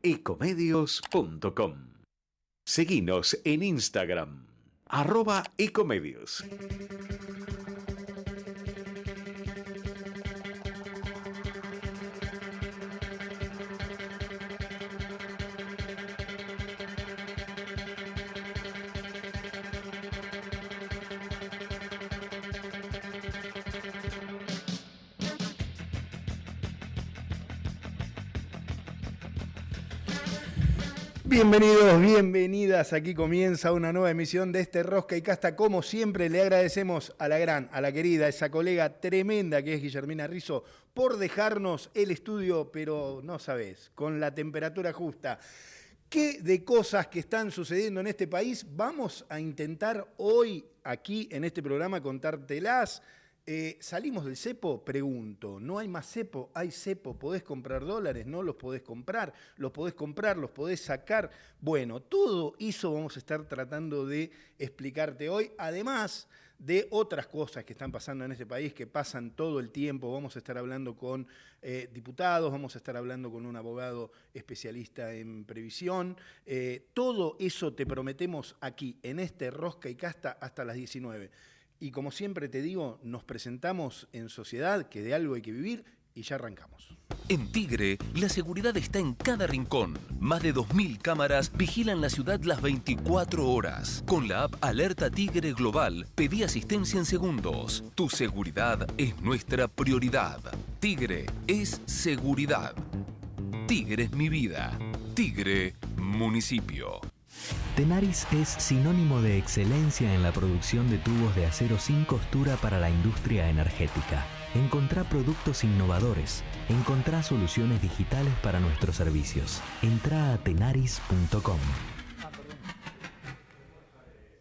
ecomedios.com. Seguinos en Instagram, @ecomedios. Bienvenidos, bienvenidas. Aquí comienza una nueva emisión de este Rosca y Casta. Como siempre, le agradecemos a la gran, a la querida, esa colega tremenda que es Guillermina Rizzo, por dejarnos el estudio, pero no sabés, con la temperatura justa. ¿Qué de cosas que están sucediendo en este país vamos a intentar hoy, aquí en este programa, contártelas? ¿Salimos del cepo? Pregunto. ¿No hay más cepo? ¿Hay cepo? ¿Podés comprar dólares? ¿No los podés comprar? ¿Los podés sacar? Bueno, todo eso vamos a estar tratando de explicarte hoy. Además de otras cosas que están pasando en este país, que pasan todo el tiempo. Vamos a estar hablando con diputados, vamos a estar hablando con un abogado especialista en previsión. Todo eso te prometemos aquí, en este Rosca y Casta, hasta las 19. Y como siempre te digo, nos presentamos en sociedad, que de algo hay que vivir, y ya arrancamos. En Tigre, la seguridad está en cada rincón. Más de 2000 cámaras vigilan la ciudad las 24 horas. Con la app Alerta Tigre Global, pedí asistencia en segundos. Tu seguridad es nuestra prioridad. Tigre es seguridad. Tigre es mi vida. Tigre, municipio. Tenaris es sinónimo de excelencia en la producción de tubos de acero sin costura para la industria energética. Encontrá productos innovadores. Encontrá soluciones digitales para nuestros servicios. Entrá a tenaris.com.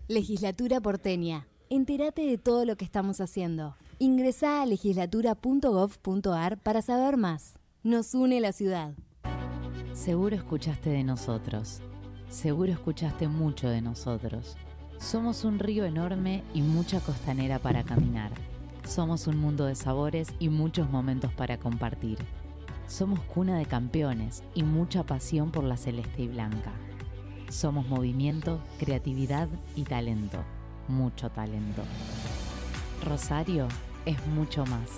Legislatura porteña. Entérate de todo lo que estamos haciendo. Ingresá a legislatura.gov.ar para saber más. Nos une la ciudad. Seguro escuchaste de nosotros. Seguro escuchaste mucho de nosotros. Somos un río enorme y mucha costanera para caminar. Somos un mundo de sabores y muchos momentos para compartir. Somos cuna de campeones y mucha pasión por la celeste y blanca. Somos movimiento, creatividad y talento. Mucho talento. Rosario es mucho más.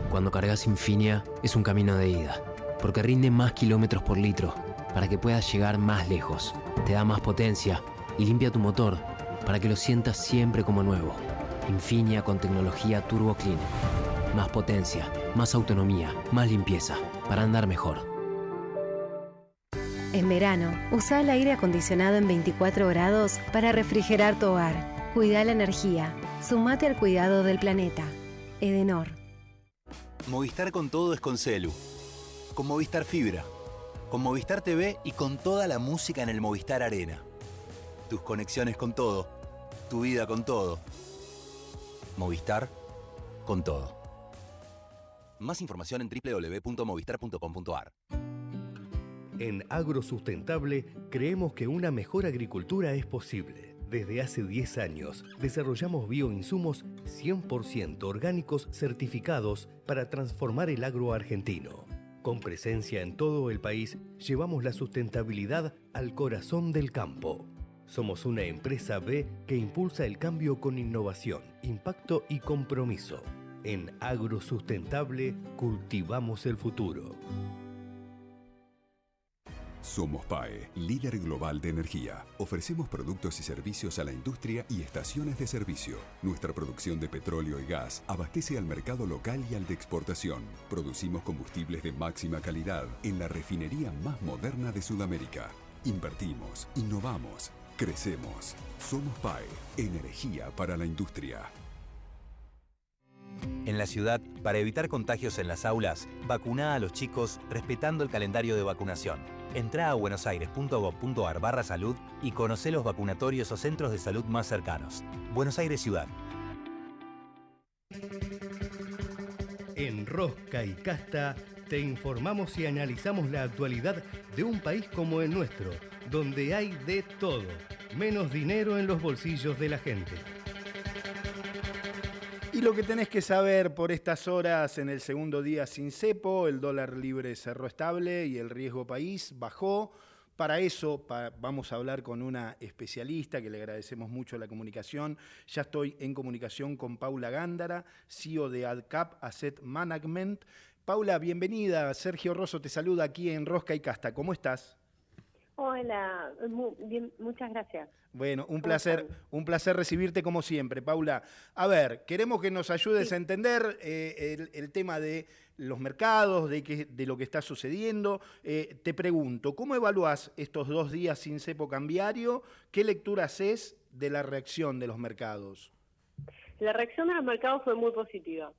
Cuando cargas Infinia es un camino de ida, porque rinde más kilómetros por litro, para que puedas llegar más lejos. Te da más potencia y limpia tu motor, para que lo sientas siempre como nuevo. Infinia con tecnología Turbo Clean. Más potencia, más autonomía, más limpieza, para andar mejor. En verano, usa el aire acondicionado en 24 grados para refrigerar tu hogar. Cuida la energía. Sumate al cuidado del planeta. Edenor. Movistar con todo es con Celu. Con Movistar Fibra, con Movistar TV y con toda la música en el Movistar Arena. Tus conexiones con todo, tu vida con todo. Movistar con todo. Más información en www.movistar.com.ar. En Agrosustentable creemos que una mejor agricultura es posible. Desde hace 10 años desarrollamos bioinsumos 100% orgánicos certificados para transformar el agro argentino. Con presencia en todo el país, llevamos la sustentabilidad al corazón del campo. Somos una empresa B que impulsa el cambio con innovación, impacto y compromiso. En Agrosustentable cultivamos el futuro. Somos PAE, líder global de energía. Ofrecemos productos y servicios a la industria y estaciones de servicio. Nuestra producción de petróleo y gas abastece al mercado local y al de exportación. Producimos combustibles de máxima calidad en la refinería más moderna de Sudamérica. Invertimos, innovamos, crecemos. Somos PAE, energía para la industria. En la ciudad, para evitar contagios en las aulas, vacuná a los chicos respetando el calendario de vacunación. Entrá a buenosaires.gov.ar/salud y conocé los vacunatorios o centros de salud más cercanos. Buenos Aires Ciudad. En Rosca y Casta te informamos y analizamos la actualidad de un país como el nuestro, donde hay de todo, menos dinero en los bolsillos de la gente. Y lo que tenés que saber por estas horas en el segundo día sin cepo, el dólar libre cerró estable y el riesgo país bajó. Para eso vamos a hablar con una especialista que le agradecemos mucho la comunicación. Ya estoy en comunicación con Paula Gándara, CEO de AdCap Asset Management. Paula, bienvenida. Sergio Rosso te saluda aquí en Rosca y Casta. ¿Cómo estás? Hola, bien, muchas gracias. Bueno, un placer recibirte como siempre, Paula. A ver, queremos que nos ayudes a entender el tema de los mercados, de lo que está sucediendo. Te pregunto, ¿cómo evaluás estos 2 días sin cepo cambiario? ¿Qué lectura haces de la reacción de los mercados? La reacción de los mercados fue muy positiva,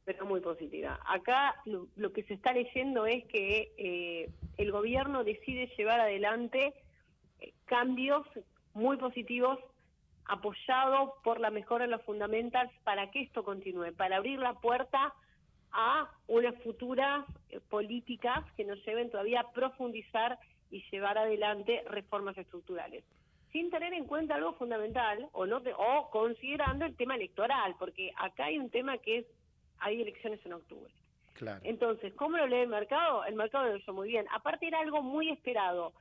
pero muy positiva. Acá lo que se está leyendo es que el gobierno decide llevar adelante cambios muy positivos apoyados por la mejora en los fundamentals para que esto continúe, para abrir la puerta a unas futuras políticas que nos lleven todavía a profundizar y llevar adelante reformas estructurales, sin tener en cuenta algo fundamental o considerando el tema electoral, porque acá hay un tema que es, hay elecciones en octubre. Claro. Entonces, ¿cómo lo lee el mercado? El mercado lo leyó muy bien. Aparte era algo muy esperado.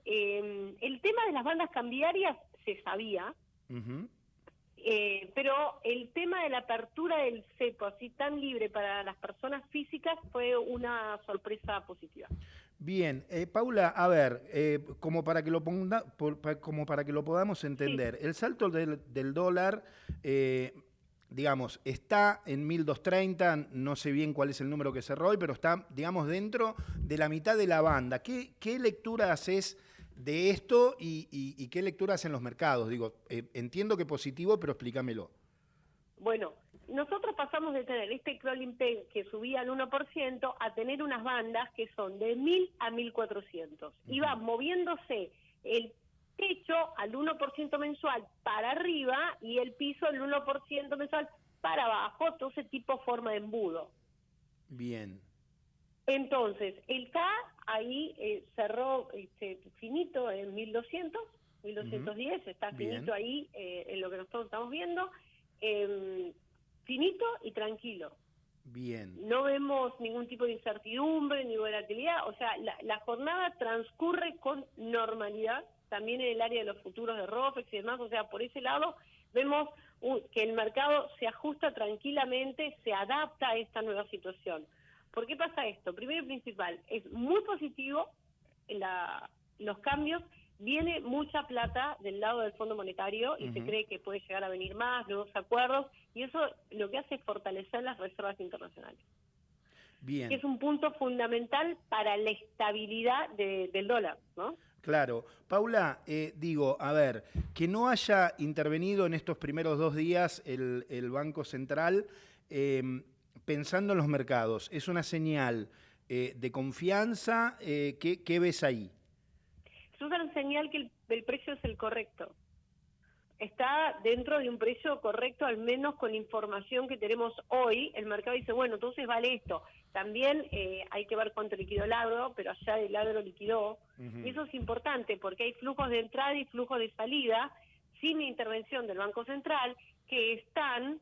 El tema de las bandas cambiarias se sabía, pero el tema de la apertura del cepo así tan libre para las personas físicas fue una sorpresa positiva. Bien, Paula, a ver, como para que lo podamos entender, sí. El salto del dólar, digamos, está en 1.230, no sé bien cuál es el número que cerró hoy, pero está, digamos, dentro de la mitad de la banda. ¿Qué lectura haces de esto y qué lectura hacen los mercados? Digo, entiendo que positivo, pero explícamelo. Bueno, nosotros pasamos de tener este crawling peg que subía al 1% a tener unas bandas que son de 1.000 a 1.400. Iba moviéndose el techo al 1% mensual para arriba y el piso al 1% mensual para abajo, todo ese tipo forma de embudo. Bien. Entonces, el K ahí cerró finito en 1.200, 1.210, está finito. Bien. Ahí en lo que nosotros estamos viendo, finito y tranquilo. Bien. No vemos ningún tipo de incertidumbre ni volatilidad, o sea, la jornada transcurre con normalidad, también en el área de los futuros de ROFEX y demás, o sea, por ese lado vemos que el mercado se ajusta tranquilamente, se adapta a esta nueva situación. ¿Por qué pasa esto? Primero y principal, es muy positivo los cambios, viene mucha plata del lado del Fondo Monetario y se cree que puede llegar a venir más, nuevos acuerdos, y eso lo que hace es fortalecer las reservas internacionales. Bien. Que es un punto fundamental para la estabilidad del dólar, ¿no? Claro. Paula, digo, a ver, que no haya intervenido en estos primeros 2 días el Banco Central, pensando en los mercados, ¿es una señal de confianza? ¿Qué ves ahí? Es una señal que el precio es el correcto. Está dentro de un precio correcto, al menos con la información que tenemos hoy. El mercado dice, bueno, entonces vale esto. También hay que ver cuánto liquidó el agro, pero allá el agro liquidó. Y eso es importante porque hay flujos de entrada y flujos de salida sin intervención del Banco Central que están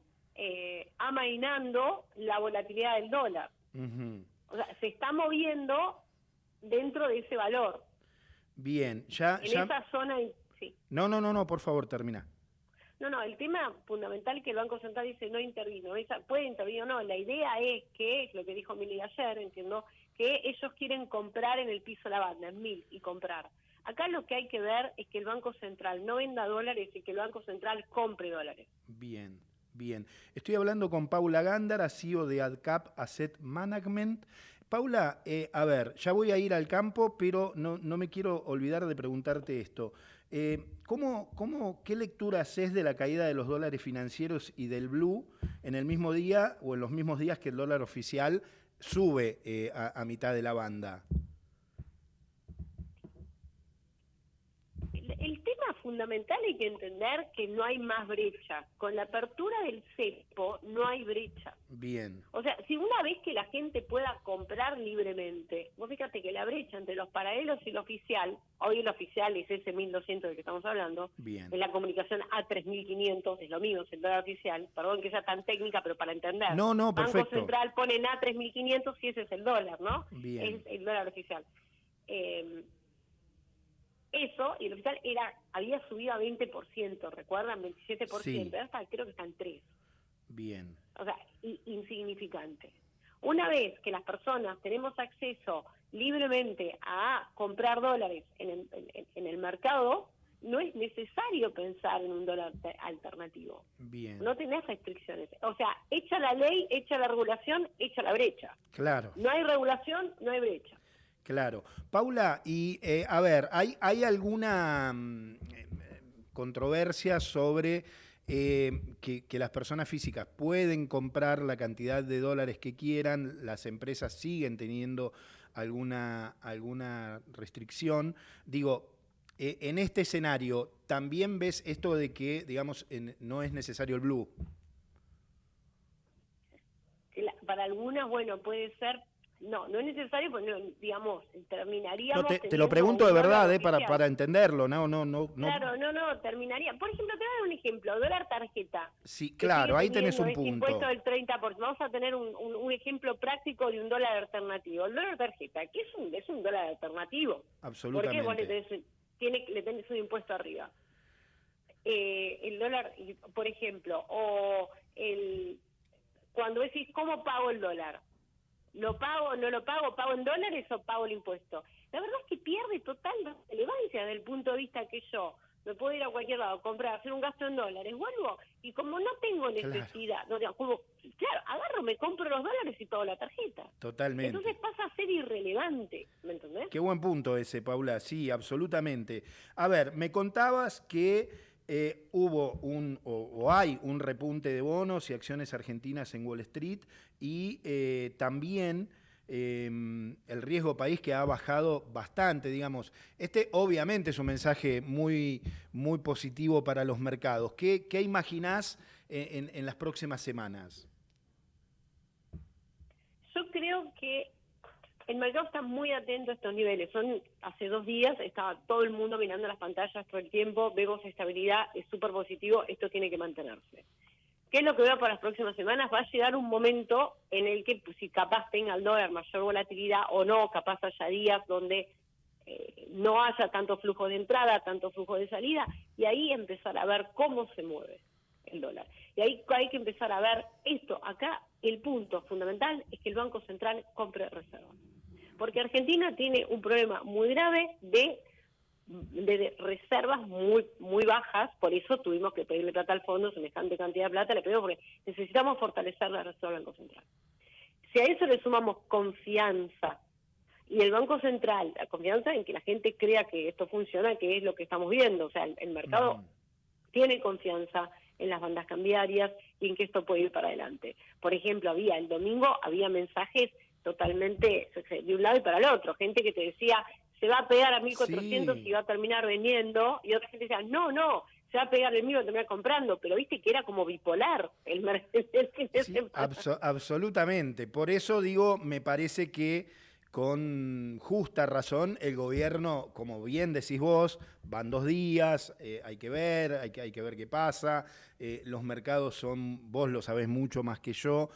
amainando la volatilidad del dólar. O sea, se está moviendo dentro de ese valor. Bien, esa zona, sí. No, por favor, termina. No, el tema fundamental que el Banco Central dice no intervino, puede intervenir o no, la idea es que, lo que dijo Milei ayer, entiendo, que ellos quieren comprar en el piso la banda, en 1.000, y comprar. Acá lo que hay que ver es que el Banco Central no venda dólares y que el Banco Central compre dólares. Bien. Estoy hablando con Paula Gándara, CEO de AdCap Asset Management. Paula, a ver, ya voy a ir al campo, pero no me quiero olvidar de preguntarte esto. ¿Qué lectura haces de la caída de los dólares financieros y del blue en el mismo día o en los mismos días que el dólar oficial sube a mitad de la banda? El tema fundamental hay que entender que no hay más brecha. Con la apertura del cepo no hay brecha. Bien. O sea, si una vez que la gente pueda comprar libremente, vos fíjate que la brecha entre los paralelos y el oficial, hoy el oficial es ese 1.200 del que estamos hablando, Bien. en la comunicación a 3.500, es lo mismo, es el dólar oficial, perdón que sea tan técnica, pero para entender. No, perfecto. Banco Central pone a 3.500 y ese es el dólar, ¿no? Bien. Es el dólar oficial. Eso, y el oficial había subido a 20%, ¿recuerdan? 27%, Sí. hasta creo que está en 3%. Bien. O sea, insignificante. Una vez que las personas tenemos acceso libremente a comprar dólares en el mercado, no es necesario pensar en un dólar alternativo. Bien. No tenés restricciones. O sea, hecha la ley, hecha la regulación, hecha la brecha. Claro. No hay regulación, no hay brecha. Claro. Paula, y a ver, ¿hay alguna controversia sobre que las personas físicas pueden comprar la cantidad de dólares que quieran, las empresas siguen teniendo alguna restricción? Digo, en este escenario, ¿también ves esto de que, digamos, no es necesario el blue? Para algunas, bueno, puede ser. No es necesario, pues no, digamos, terminaríamos... No, te lo pregunto de verdad, para entenderlo, no. Claro, no, terminaría. Por ejemplo, te voy a dar un ejemplo, dólar tarjeta. Sí, claro, ahí tenés un punto. Impuesto del 30%. Vamos a tener un ejemplo práctico de un dólar alternativo. El dólar tarjeta, que es un dólar alternativo. Absolutamente. ¿Por qué vos le tenés un impuesto arriba? El dólar, por ejemplo, cuando decís, ¿cómo pago el dólar? ¿Lo pago, no lo pago? ¿Pago en dólares o pago el impuesto? La verdad es que pierde total relevancia desde el punto de vista que yo me puedo ir a cualquier lado, comprar, hacer un gasto en dólares, vuelvo, y como no tengo necesidad, claro, agarro, me compro los dólares y pago la tarjeta. Totalmente. Entonces pasa a ser irrelevante, ¿me entendés? Qué buen punto ese, Paula, sí, absolutamente. A ver, me contabas que hubo hay un repunte de bonos y acciones argentinas en Wall Street y también el riesgo país que ha bajado bastante, digamos. Este obviamente es un mensaje muy, muy positivo para los mercados. ¿Qué imaginás en las próximas semanas? Yo creo que el mercado está muy atento a estos niveles. Hace 2 días estaba todo el mundo mirando las pantallas todo el tiempo, vemos estabilidad, es súper positivo, esto tiene que mantenerse. ¿Qué es lo que veo para las próximas semanas? Va a llegar un momento en el que, pues, si capaz tenga el dólar mayor volatilidad o no, capaz haya días donde no haya tanto flujo de entrada, tanto flujo de salida, y ahí empezar a ver cómo se mueve el dólar. Y ahí hay que empezar a ver esto. Acá el punto fundamental es que el Banco Central compre reservas. Porque Argentina tiene un problema muy grave de reservas muy muy bajas, por eso tuvimos que pedirle plata al fondo, semejante cantidad de plata, le pedimos porque necesitamos fortalecer la reserva del Banco Central. Si a eso le sumamos confianza, y el Banco Central, la confianza en que la gente crea que esto funciona, que es lo que estamos viendo, o sea, el mercado tiene confianza en las bandas cambiarias y en que esto puede ir para adelante. Por ejemplo, el domingo había mensajes totalmente de un lado y para el otro, gente que te decía, se va a pegar a 1.400 y va a terminar vendiendo, y otra gente decía, no, se va a pegar el mío y va a terminar comprando, pero viste que era como bipolar el mercado. Sí, absolutamente, por eso digo, me parece que con justa razón el gobierno, como bien decís vos, van 2 días, hay que ver qué pasa, los mercados son, vos lo sabés mucho más que yo,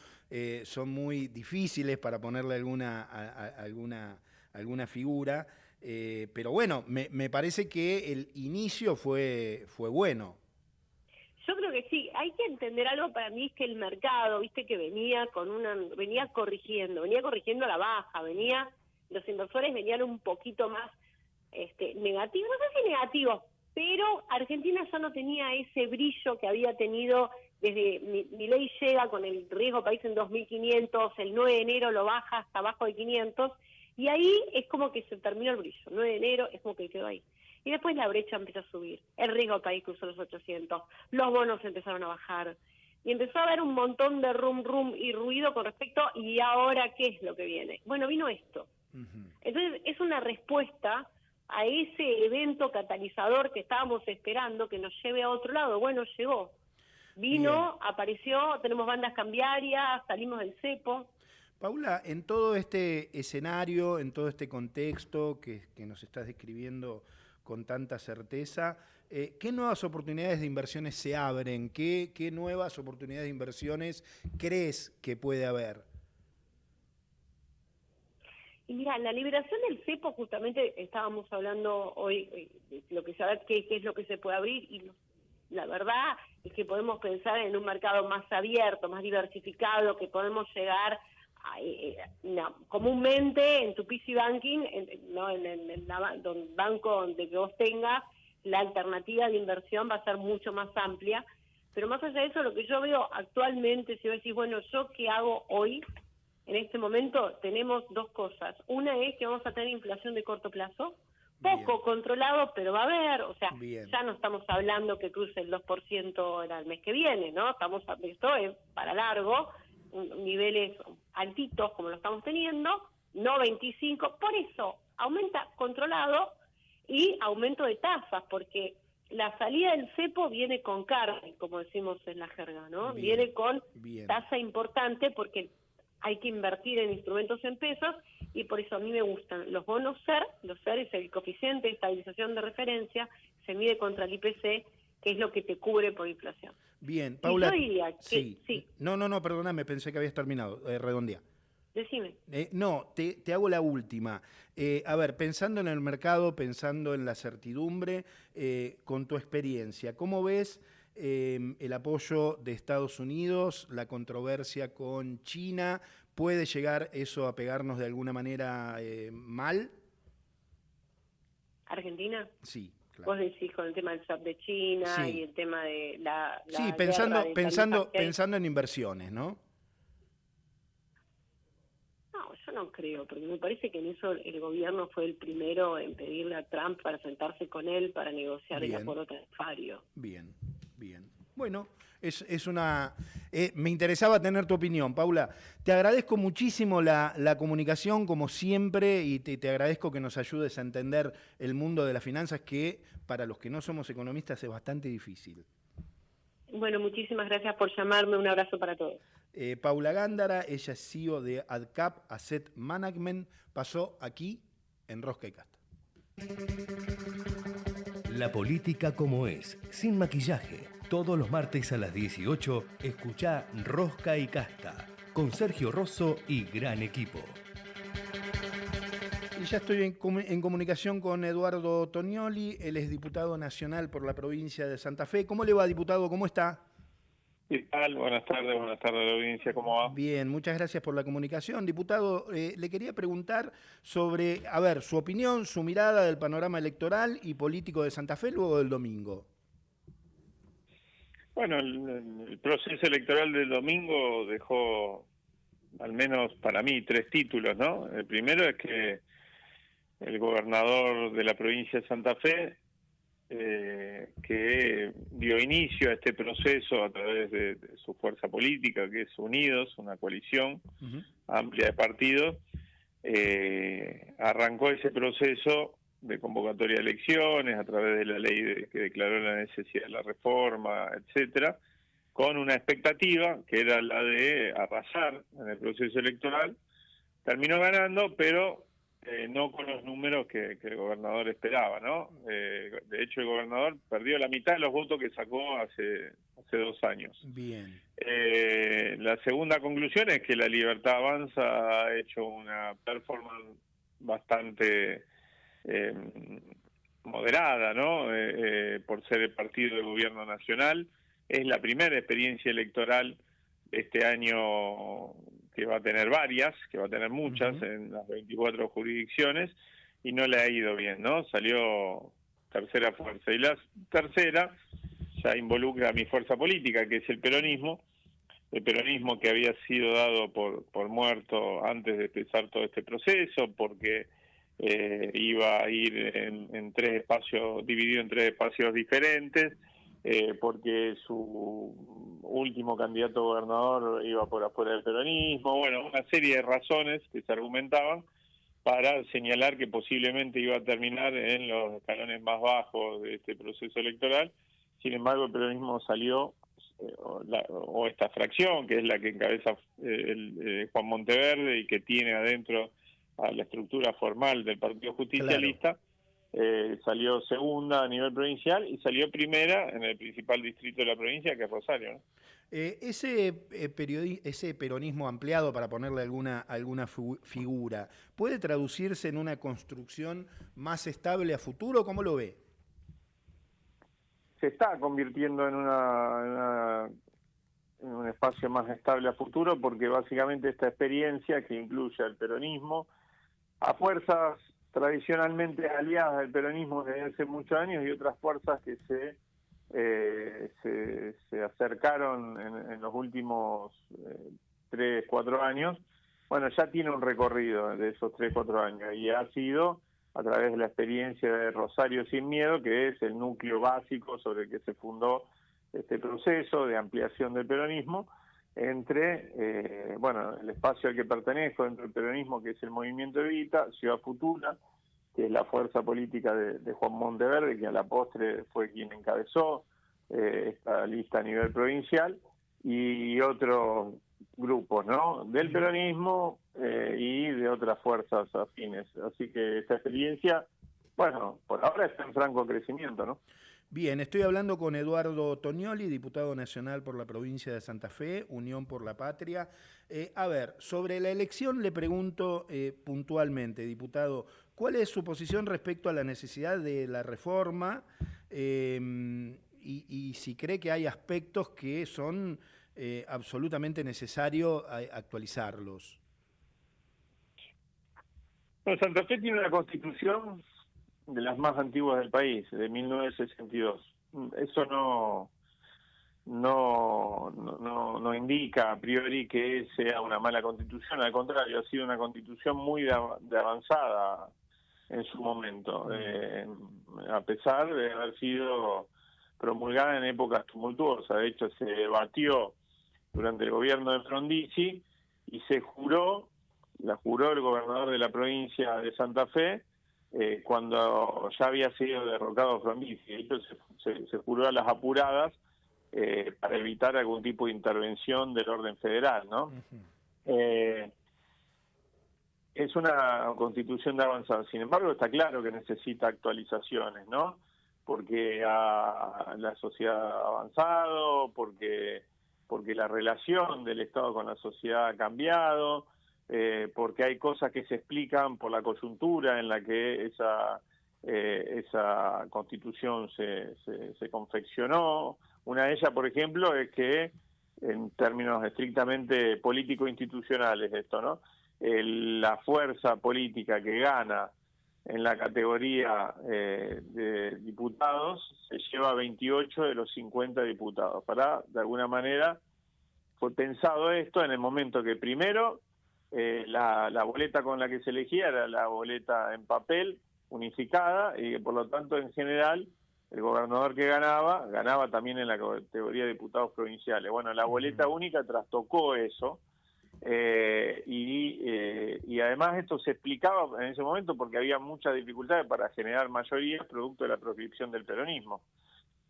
son muy difíciles para ponerle alguna figura, pero bueno, me parece que el inicio fue bueno. Yo creo que sí, hay que entender algo para mí, es que el mercado, viste que venía corrigiendo a la baja, los inversores venían un poquito más negativos, no sé si negativos, pero Argentina ya no tenía ese brillo que había tenido desde Milei llega con el riesgo país en 2.500, el 9 de enero lo baja hasta abajo de 500, y ahí es como que se terminó el brillo, 9 de enero es como que quedó ahí. Y después la brecha empieza a subir, el riesgo país cruzó los 800, los bonos empezaron a bajar, y empezó a haber un montón de rum y ruido con respecto, ¿y ahora qué es lo que viene? Bueno, vino esto. Entonces es una respuesta a ese evento catalizador que estábamos esperando, que nos lleve a otro lado. Bueno, llegó. Vino, Bien. apareció, tenemos bandas cambiarias, salimos del cepo. Paula, en todo este escenario, en todo este contexto que nos estás describiendo con tanta certeza, ¿qué nuevas oportunidades de inversiones se abren? ¿Qué nuevas oportunidades de inversiones crees que puede haber? Y mira, la liberación del cepo, justamente estábamos hablando hoy de lo que saber qué es lo que se puede abrir, y la verdad es que podemos pensar en un mercado más abierto, más diversificado, que podemos llegar comúnmente en tu PC Banking, ¿no? en el banco donde que vos tengas, la alternativa de inversión va a ser mucho más amplia. Pero más allá de eso, lo que yo veo actualmente, si vos decís, bueno, ¿yo qué hago hoy? En este momento tenemos dos cosas. Una es que vamos a tener inflación de corto plazo, poco controlado, pero va a haber, o sea, ya no estamos hablando que cruce el 2% el mes que viene, ¿no? Esto es para largo, niveles altitos como lo estamos teniendo, no 25, por eso aumenta controlado y aumento de tasas, porque la salida del cepo viene con carne, como decimos en la jerga, ¿no? Viene con tasa importante porque hay que invertir en instrumentos en pesos, y por eso a mí me gustan los bonos SER. Los SER es el coeficiente de estabilización de referencia, se mide contra el IPC, que es lo que te cubre por inflación. Bien, Paula. Y yo diría que, sí. No, perdóname, pensé que habías terminado. Redondea. Decime. No, te hago la última. A ver, pensando en el mercado, pensando en la certidumbre, con tu experiencia, ¿cómo ves el apoyo de Estados Unidos, la controversia con China? ¿Puede llegar eso a pegarnos de alguna manera mal? ¿Argentina? Sí. Claro. Vos decís con el tema del SAP de China y el tema de la sí, pensando en inversiones, ¿no? No, yo no creo, porque me parece que en eso el gobierno fue el primero en pedirle a Trump para sentarse con él para negociar el acuerdo tarifario. Bien. Bueno, me interesaba tener tu opinión, Paula. Te agradezco muchísimo la comunicación, como siempre, y te agradezco que nos ayudes a entender el mundo de las finanzas, que para los que no somos economistas es bastante difícil. Bueno, muchísimas gracias por llamarme. Un abrazo para todos. Paula Gándara, ella es CEO de AdCap Asset Management, pasó aquí en Rosca y Casta. La política como es, sin maquillaje. Todos los martes a las 18, escuchá Rosca y Casta, con Sergio Rosso y gran equipo. Y ya estoy en comunicación con Eduardo Tonioli, él es diputado nacional por la provincia de Santa Fe. ¿Cómo le va, diputado? ¿Cómo está? ¿Qué tal? Buenas tardes a la audiencia, ¿cómo va? Bien, muchas gracias por la comunicación. Diputado, le quería preguntar sobre, su opinión, su mirada del panorama electoral y político de Santa Fe luego del domingo. Bueno, el proceso electoral del domingo dejó, al menos para mí, 3 títulos, ¿no? El primero es que el gobernador de la provincia de Santa Fe, que dio inicio a este proceso a través de su fuerza política, que es Unidos, una coalición amplia de partidos, arrancó ese proceso de convocatoria de elecciones a través de la ley que declaró la necesidad de la reforma, etcétera, con una expectativa que era la de arrasar en el proceso electoral. Terminó ganando, pero no con los números que el gobernador esperaba, ¿no? De hecho, el gobernador perdió la mitad de los votos que sacó hace 2 años. Bien. La segunda conclusión es que La Libertad Avanza ha hecho una performance bastante moderada, ¿no? Por ser el partido de gobierno nacional. Es la primera experiencia electoral de este año, que va a tener varias, que va a tener muchas en las 24 jurisdicciones, y no le ha ido bien, ¿no? Salió tercera fuerza. Y la tercera ya involucra a mi fuerza política, que es el peronismo que había sido dado por muerto antes de empezar todo este proceso, porque iba a ir en 3 espacios, dividido en 3 espacios diferentes, porque su último candidato a gobernador iba por afuera del peronismo, bueno, una serie de razones que se argumentaban, para señalar que posiblemente iba a terminar en los escalones más bajos de este proceso electoral. Sin embargo, el peronismo salió, o esta fracción, que es la que encabeza Juan Monteverde y que tiene adentro a la estructura formal del Partido Justicialista, salió segunda a nivel provincial y salió primera en el principal distrito de la provincia, que es Rosario, ¿no? Ese peronismo ampliado, para ponerle alguna figura, ¿puede traducirse en una construcción más estable a futuro? ¿Cómo lo ve? Se está convirtiendo en un espacio más estable a futuro, porque básicamente esta experiencia que incluye al peronismo, a fuerzas tradicionalmente aliadas del peronismo desde hace muchos años y otras fuerzas que se acercaron en los últimos 3, 4 años, bueno, ya tiene un recorrido de esos 3, 4 años y ha sido a través de la experiencia de Rosario Sin Miedo, que es el núcleo básico sobre el que se fundó este proceso de ampliación del peronismo, entre el espacio al que pertenezco dentro del peronismo, que es el Movimiento Evita, Ciudad Futura, que es la fuerza política de Juan Monteverde, que a la postre fue quien encabezó esta lista a nivel provincial, y otros grupos, ¿no?, del peronismo y de otras fuerzas afines. Así que esta experiencia, bueno, por ahora está en franco crecimiento, ¿no? Bien, estoy hablando con Eduardo Tognoli, diputado nacional por la provincia de Santa Fe, Unión por la Patria. A ver, sobre la elección le pregunto puntualmente, diputado, ¿cuál es su posición respecto a la necesidad de la reforma y si cree que hay aspectos que son absolutamente necesarios actualizarlos? Bueno, Santa Fe tiene una constitución de las más antiguas del país, de 1962. Eso no indica a priori que sea una mala constitución, al contrario, ha sido una constitución muy de avanzada en su momento, a pesar de haber sido promulgada en épocas tumultuosas. De hecho, se debatió durante el gobierno de Frondizi y la juró el gobernador de la provincia de Santa Fe, cuando ya había sido derrocado Frondizi. De hecho, se juró a las apuradas para evitar algún tipo de intervención del orden federal, ¿no? Es una constitución de avanzada. Sin embargo, está claro que necesita actualizaciones, ¿no? Porque la sociedad ha avanzado, porque la relación del Estado con la sociedad ha cambiado, porque hay cosas que se explican por la coyuntura en la que esa constitución se confeccionó. Una de ellas, por ejemplo, es que, en términos estrictamente político-institucionales esto, ¿no?, la fuerza política que gana en la categoría de diputados se lleva 28 de los 50 diputados. De alguna manera, fue pensado esto en el momento que primero la boleta con la que se elegía era la boleta en papel unificada y que por lo tanto en general el gobernador que ganaba también en la categoría de diputados provinciales. Bueno, la boleta única trastocó eso y además esto se explicaba en ese momento porque había muchas dificultades para generar mayorías producto de la proscripción del peronismo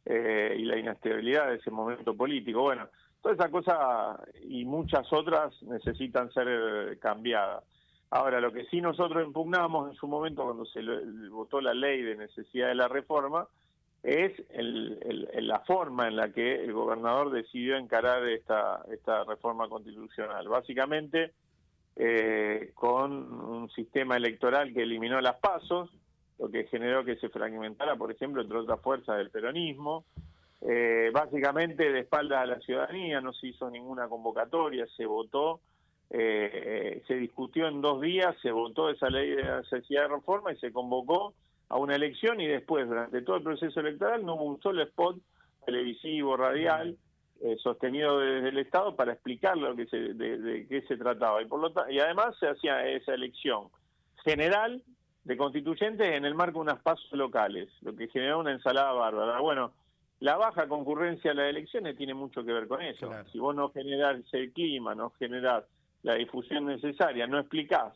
y la inestabilidad de ese momento político. Bueno, toda esa cosa y muchas otras necesitan ser cambiadas. Ahora, lo que sí nosotros impugnamos en su momento cuando se votó la ley de necesidad de la reforma es la forma en la que el gobernador decidió encarar esta reforma constitucional. Básicamente, con un sistema electoral que eliminó las PASOs, lo que generó que se fragmentara, por ejemplo, entre otras fuerzas del peronismo. Básicamente, de espaldas a la ciudadanía, no se hizo ninguna convocatoria, se votó, se discutió en 2 días, se votó esa ley de necesidad de reforma y se convocó a una elección y después, durante todo el proceso electoral, no hubo un solo spot televisivo, radial, sostenido desde el Estado para explicar de qué se trataba. Y además se hacía esa elección general de constituyentes en el marco de unas pasos locales, lo que generó una ensalada bárbara. Bueno, la baja concurrencia a las elecciones tiene mucho que ver con eso. Claro. Si vos no generás el clima, no generás la difusión necesaria, no explicás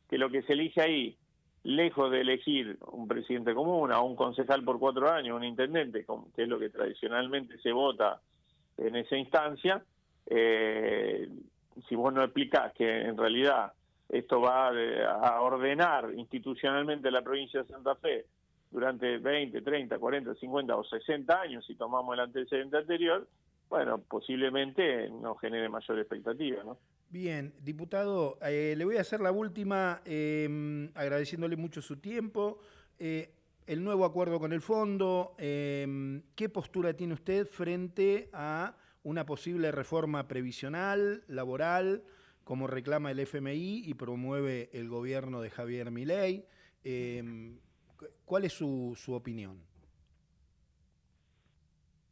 que lo que se elige ahí, lejos de elegir un presidente común, a un concejal por 4 años, un intendente, que es lo que tradicionalmente se vota en esa instancia, si vos no explicás que en realidad esto va a ordenar institucionalmente la provincia de Santa Fe durante 20, 30, 40, 50 o 60 años, si tomamos el antecedente anterior, bueno, posiblemente nos genere mayor expectativa, ¿no? Bien, diputado, le voy a hacer la última, agradeciéndole mucho su tiempo. El nuevo acuerdo con el fondo, ¿qué postura tiene usted frente a una posible reforma previsional, laboral, como reclama el FMI y promueve el gobierno de Javier Milei? ¿Cuál es su opinión?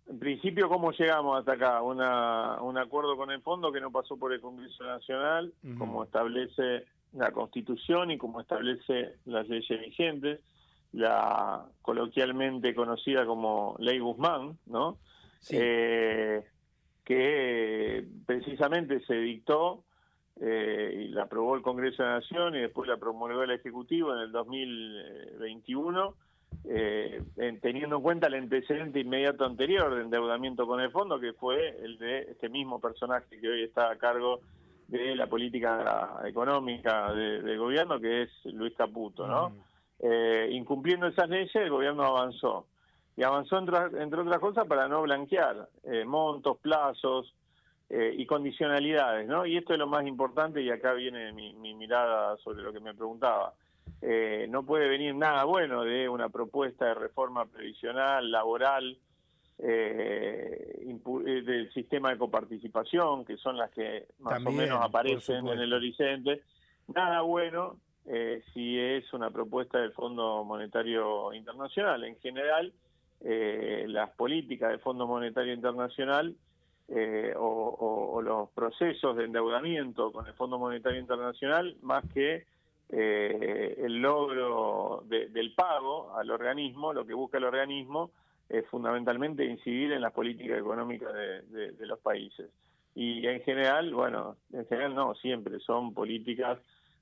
En principio, ¿cómo llegamos hasta acá? Un acuerdo con el fondo que no pasó por el Congreso Nacional, como establece la Constitución y como establece las leyes vigentes, la coloquialmente conocida como Ley Guzmán, ¿no? Sí. Que precisamente se dictó y la aprobó el Congreso de la Nación y después la promulgó el Ejecutivo en el 2021, teniendo en cuenta el antecedente inmediato anterior de endeudamiento con el fondo, que fue el de este mismo personaje que hoy está a cargo de la política económica del gobierno, que es Luis Caputo, ¿no? Incumpliendo esas leyes, el gobierno avanzó. Y avanzó, entre otras cosas, para no blanquear montos, plazos y condicionalidades, ¿no? Y esto es lo más importante, y acá viene mi mirada sobre lo que me preguntaba. No puede venir nada bueno de una propuesta de reforma previsional, laboral, del sistema de coparticipación, que son las que más también, o menos aparecen en el horizonte. Nada bueno si es una propuesta del Fondo Monetario Internacional. En general, las políticas del Fondo Monetario Internacional o los procesos de endeudamiento con el Fondo Monetario Internacional, más que el logro del pago al organismo, lo que busca el organismo es fundamentalmente incidir en las políticas económicas de los países. Y en general, bueno, en general no, siempre son políticas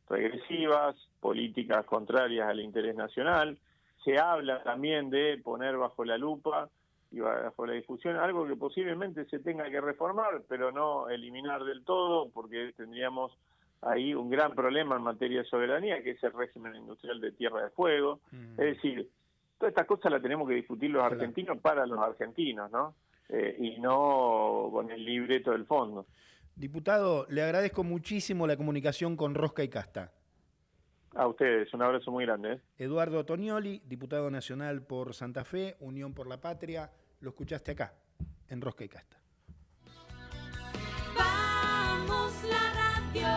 regresivas, políticas contrarias al interés nacional. Se habla también de poner bajo la lupa y bajo la discusión algo que posiblemente se tenga que reformar, pero no eliminar del todo, porque tendríamos ahí un gran problema en materia de soberanía, que es el régimen industrial de Tierra de Fuego. Es decir, todas estas cosas las tenemos que discutir los argentinos para los argentinos, ¿no? Y no con el libreto del fondo. Diputado, le agradezco muchísimo la comunicación con Rosca y Casta. A ustedes, un abrazo muy grande. Eduardo Tonioli, diputado nacional por Santa Fe, Unión por la Patria, lo escuchaste acá, en Rosca y Casta. Vamos la radio,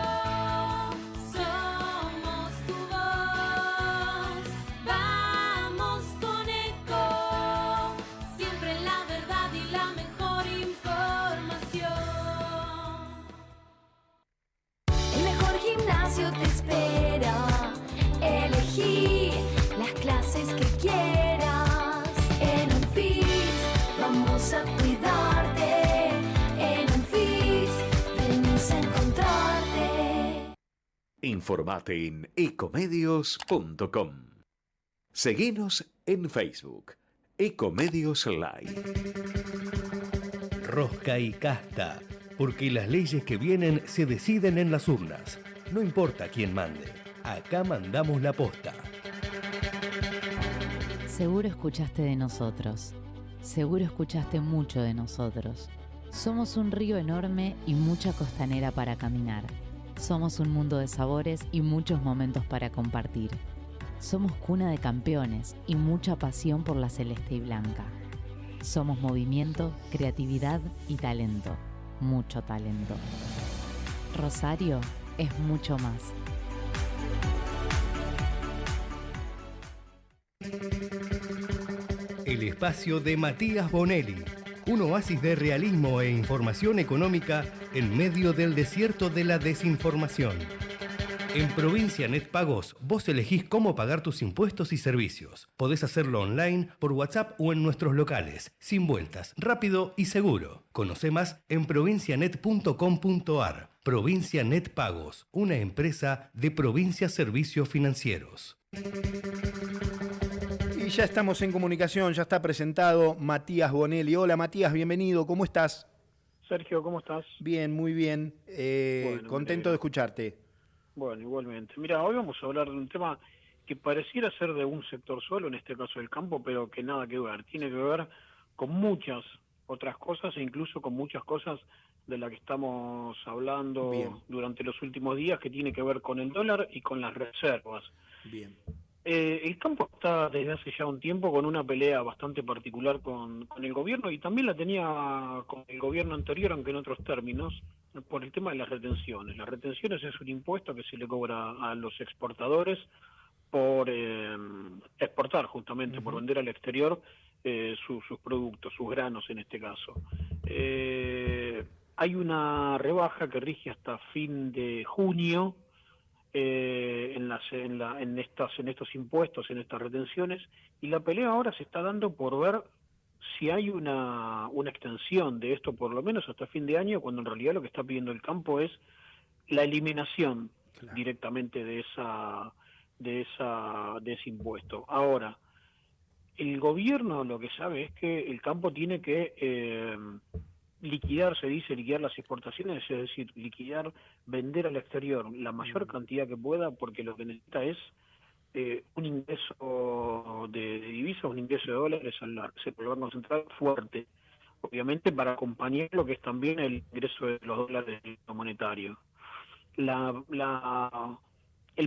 somos tu voz, vamos con Eco, siempre la verdad y la mejor información. El mejor gimnasio te espera, elegí las clases que quieras. En Unfit vamos a cuidarte, en Unfit venimos a encontrarte. Informate en ecomedios.com. Seguinos en Facebook, Ecomedios Live. Rosca y Casta, porque las leyes que vienen se deciden en las urnas. No importa quién mande, acá mandamos la posta. Seguro escuchaste de nosotros. Seguro escuchaste mucho de nosotros. Somos un río enorme y mucha costanera para caminar. Somos un mundo de sabores y muchos momentos para compartir. Somos cuna de campeones y mucha pasión por la celeste y blanca. Somos movimiento, creatividad y talento. Mucho talento. Rosario es mucho más. El espacio de Matías Bonelli, un oasis de realismo e información económica en medio del desierto de la desinformación. En Provincia Net Pagos, vos elegís cómo pagar tus impuestos y servicios. Podés hacerlo online, por WhatsApp o en nuestros locales, sin vueltas, rápido y seguro. Conoce más en provincianet.com.ar. Provincia Net Pagos, una empresa de Provincia Servicios Financieros. Y ya estamos en comunicación, ya está presentado Matías Bonelli. Hola Matías, bienvenido, ¿cómo estás? Sergio, ¿cómo estás? Bien, muy bien. Contento de escucharte. Bueno, igualmente. Mira, hoy vamos a hablar de un tema que pareciera ser de un sector solo, en este caso el campo, pero que nada que ver. Tiene que ver con muchas otras cosas e incluso con muchas cosas de las que estamos hablando durante los últimos días, que tiene que ver con el dólar y con las reservas. Bien. El campo está desde hace ya un tiempo con una pelea bastante particular con el gobierno, y también la tenía con el gobierno anterior, aunque en otros términos, por el tema de las retenciones. Las retenciones es un impuesto que se le cobra a los exportadores por exportar, justamente, por vender al exterior sus productos, sus granos en este caso. Hay una rebaja que rige hasta fin de junio, en estos impuestos, en estas retenciones, y la pelea ahora se está dando por ver si hay una extensión de esto, por lo menos hasta fin de año, cuando en realidad lo que está pidiendo el campo es la eliminación directamente de ese impuesto. Ahora, el gobierno lo que sabe es que el campo tiene que liquidar, se dice liquidar las exportaciones, es decir, vender al exterior la mayor cantidad que pueda, porque lo que necesita es un ingreso de divisas, un ingreso de dólares al Banco Central fuerte, obviamente para acompañar lo que es también el ingreso de los dólares monetario. El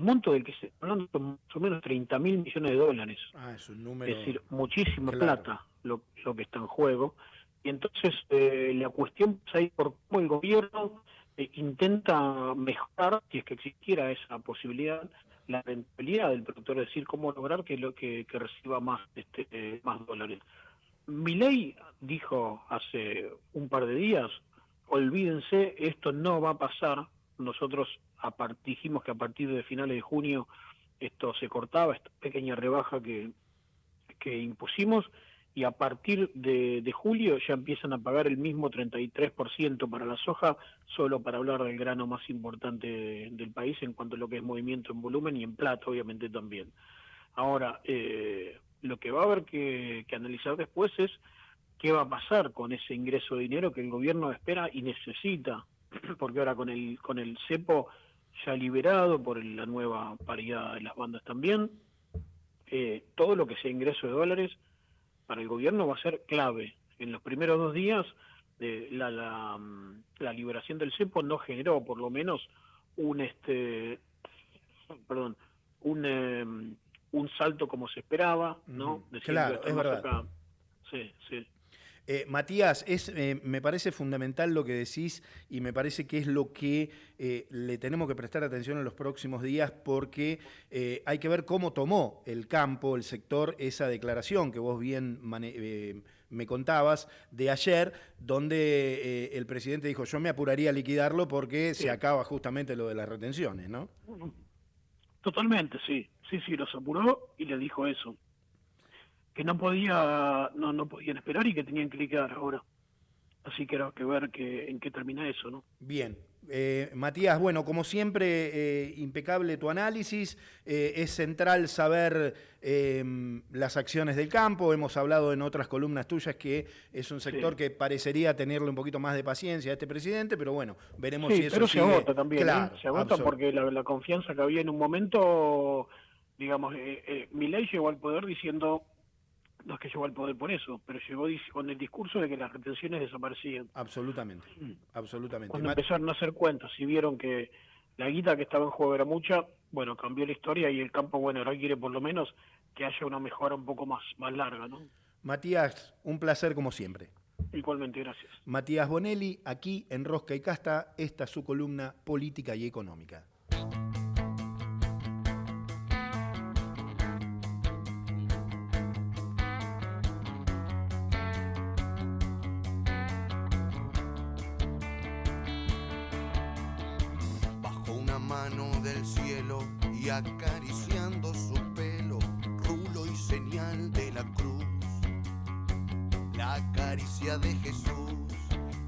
monto del que se está hablando son más o menos 30.000 millones de dólares. Es un número... Es decir, muchísima plata lo que está en juego. Y entonces la cuestión es ahí por cómo el gobierno intenta mejorar, si es que existiera esa posibilidad, la rentabilidad del productor, es decir, cómo lograr que reciba más dólares. Milei dijo hace un par de días, olvídense, esto no va a pasar. Nosotros dijimos que a partir de finales de junio esto se cortaba, esta pequeña rebaja que impusimos, y a partir de julio ya empiezan a pagar el mismo 33% para la soja, solo para hablar del grano más importante del país en cuanto a lo que es movimiento en volumen y en plata, obviamente también. Ahora, lo que va a haber que analizar después es qué va a pasar con ese ingreso de dinero que el gobierno espera y necesita, porque ahora con el cepo ya liberado por la nueva paridad de las bandas también, todo lo que sea ingreso de dólares para el gobierno va a ser clave. En los primeros 2 días la liberación del cepo no generó, por lo menos, un salto como se esperaba, ¿no? Claro, es verdad. Acá. Sí, sí. Matías, me parece fundamental lo que decís, y me parece que es lo que le tenemos que prestar atención en los próximos días, porque hay que ver cómo tomó el campo, el sector, esa declaración que vos bien me contabas de ayer, donde el presidente dijo: yo me apuraría a liquidarlo porque se acaba justamente lo de las retenciones, ¿no? Totalmente, sí, los apuró y le dijo eso, que no podían esperar y que tenían que liquidar ahora. Así que era que ver en qué termina eso, ¿no? Bien. Matías, bueno, como siempre, impecable tu análisis. Es central saber las acciones del campo. Hemos hablado en otras columnas tuyas que es un sector que parecería tenerle un poquito más de paciencia a este presidente, pero bueno, veremos si eso pero sigue. Se agota también, claro, se agota porque la confianza que había en un momento, digamos, Milei llegó al poder diciendo... No es que llegó al poder por eso, pero llegó con el discurso de que las retenciones desaparecían. Absolutamente, absolutamente. Cuando empezaron a hacer cuentas y vieron que la guita que estaba en juego era mucha, bueno, cambió la historia y el campo, bueno, ahora quiere por lo menos que haya una mejora un poco más larga, ¿no? Matías, un placer como siempre. Igualmente, gracias. Matías Bonelli, aquí en Rosca y Casta, esta es su columna política y económica. Del cielo y acariciando su pelo, rulo y señal de la cruz. La caricia de Jesús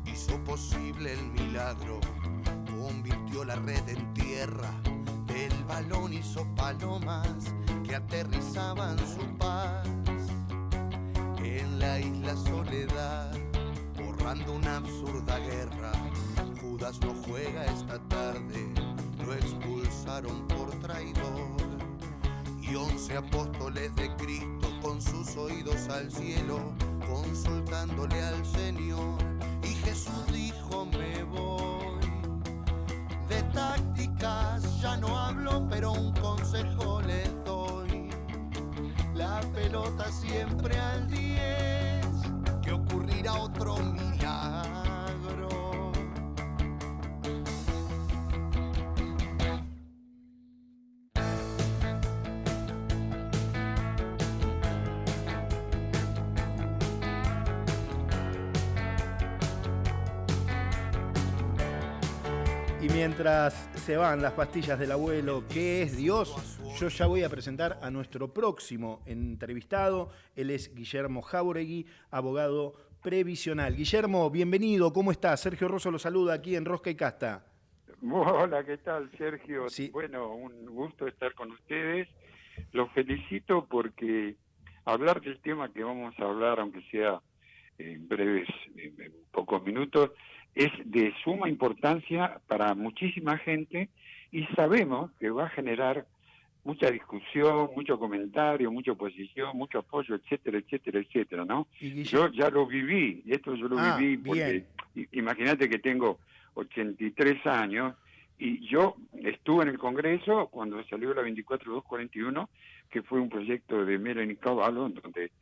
hizo posible el milagro, convirtió la red en tierra, del balón hizo palomas que aterrizaban su paz. En la isla Soledad, borrando una absurda guerra, Judas no juega esta tarde, lo expulsaron por traidor. Y 11 apóstoles de Cristo con sus oídos al cielo, consultándole al Señor. Y Jesús dijo: me voy. De tácticas ya no hablo, pero un consejo les doy. La pelota siempre al 10, que ocurrirá otro milagro. Y mientras se van las pastillas del abuelo, ¿qué es Dios? Yo ya voy a presentar a nuestro próximo entrevistado. Él es Guillermo Jáuregui, abogado previsional. Guillermo, bienvenido, ¿cómo estás? Sergio Rosso lo saluda aquí en Rosca y Casta. Hola, ¿qué tal, Sergio? Sí. Bueno, un gusto estar con ustedes. Los felicito porque hablar del tema que vamos a hablar, aunque sea en breves, en pocos minutos, es de suma importancia para muchísima gente y sabemos que va a generar mucha discusión, mucho comentario, mucha oposición, mucho apoyo, etcétera, etcétera, etcétera, ¿no? Yo ya lo viví, y esto yo lo viví porque imagínate que tengo 83 años y yo estuve en el Congreso cuando salió la 24241, que fue un proyecto de Melanie Cavallo, donde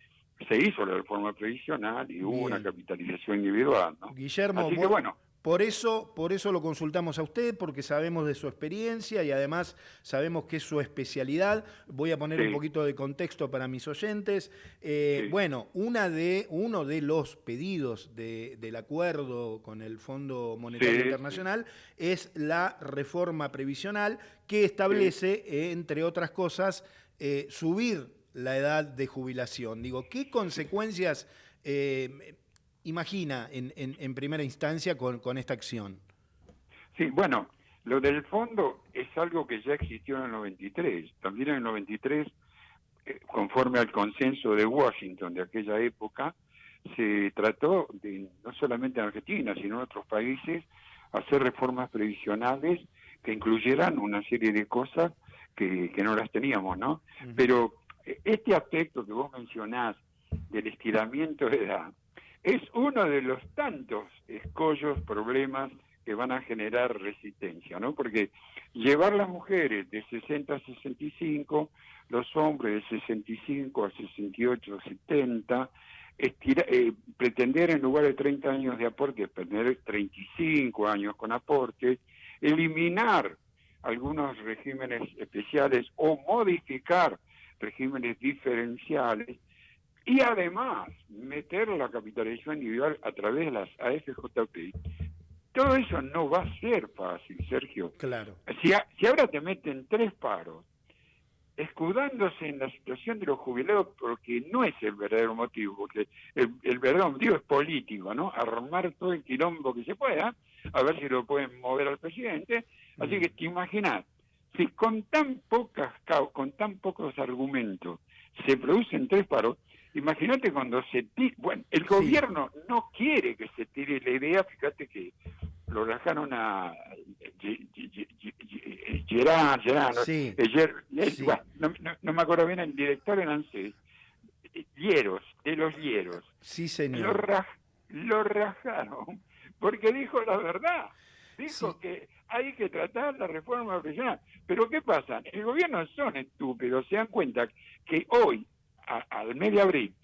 se hizo la reforma previsional y hubo una capitalización individual, ¿no? Guillermo, así que bueno. Por eso lo consultamos a usted, porque sabemos de su experiencia y además sabemos que es su especialidad. Voy a poner un poquito de contexto para mis oyentes. Bueno, uno de los pedidos del acuerdo con el Fondo Monetario Internacional es la reforma previsional que establece, entre otras cosas, subir la edad de jubilación. Digo, ¿qué consecuencias imagina en primera instancia con esta acción? Sí, bueno, lo del fondo es algo que ya existió en el 93. También en el 93, conforme al consenso de Washington de aquella época, se trató de, no solamente en Argentina, sino en otros países, hacer reformas previsionales que incluyeran una serie de cosas que no las teníamos, ¿no? Pero este aspecto que vos mencionás del estiramiento de edad es uno de los tantos escollos, problemas que van a generar resistencia, ¿no? Porque llevar las mujeres de 60 a 65, los hombres de 65 a 68 a 70, pretender en lugar de 30 años de aporte, tener 35 años con aportes, eliminar algunos regímenes especiales o modificar regímenes diferenciales, y además meter la capitalización individual a través de las AFJP. Todo eso no va a ser fácil, Sergio. Claro. Si ahora te meten 3 paros, escudándose en la situación de los jubilados, porque no es el verdadero motivo, porque el verdadero motivo es político, ¿no? Armar todo el quilombo que se pueda, a ver si lo pueden mover al presidente. Así que te imaginas, si con tan pocos argumentos se producen 3 paros, imagínate cuando el gobierno no quiere que se tire la idea. Fíjate que lo rajaron a Gerard, no me acuerdo bien, el director en ANSES, de los Hieros. Sí, señor. Lo rajaron porque dijo la verdad. Dijo que hay que tratar la reforma previsional. Pero ¿qué pasa? El gobierno son estúpidos, se dan cuenta que hoy, al mes de abril,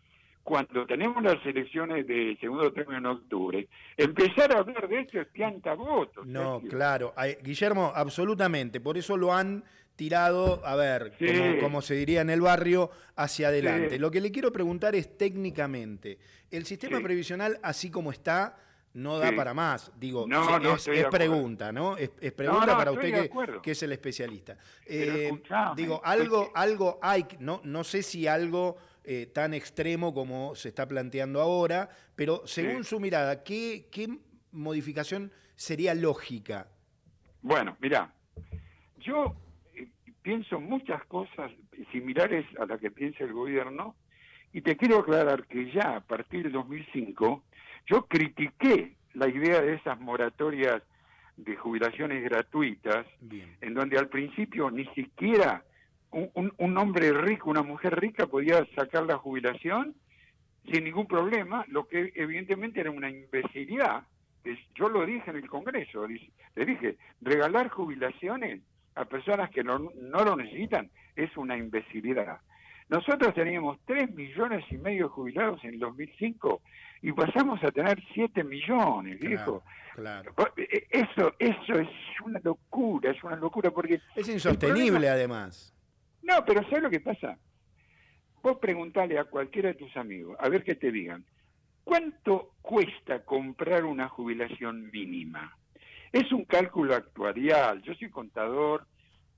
cuando tenemos las elecciones de segundo término en octubre, empezar a hablar de eso es piantavotos. No, claro. Guillermo, absolutamente. Por eso lo han tirado, a ver, como se diría en el barrio, hacia adelante. Lo que le quiero preguntar es técnicamente, ¿el sistema previsional, así como está, no da para más. Digo, No, no, es pregunta, ¿no? Es pregunta para usted que es el especialista. Digo, algo hay, no sé si algo tan extremo como se está planteando ahora, pero según su mirada, ¿qué modificación sería lógica? Bueno, mirá, yo pienso muchas cosas similares a las que piensa el gobierno, y te quiero aclarar que ya a partir del 2005 yo critiqué la idea de esas moratorias de jubilaciones gratuitas, en donde al principio ni siquiera un hombre rico, una mujer rica podía sacar la jubilación sin ningún problema, lo que evidentemente era una imbecilidad. Yo lo dije en el Congreso, le dije, regalar jubilaciones a personas que no lo necesitan es una imbecilidad. Nosotros teníamos 3,5 millones de jubilados en el 2005 y pasamos a tener 7 millones, viejo. Claro. Eso es una locura porque... Es insostenible además. No, pero ¿sabes lo que pasa? Vos preguntale a cualquiera de tus amigos, a ver qué te digan. ¿Cuánto cuesta comprar una jubilación mínima? Es un cálculo actuarial. Yo soy contador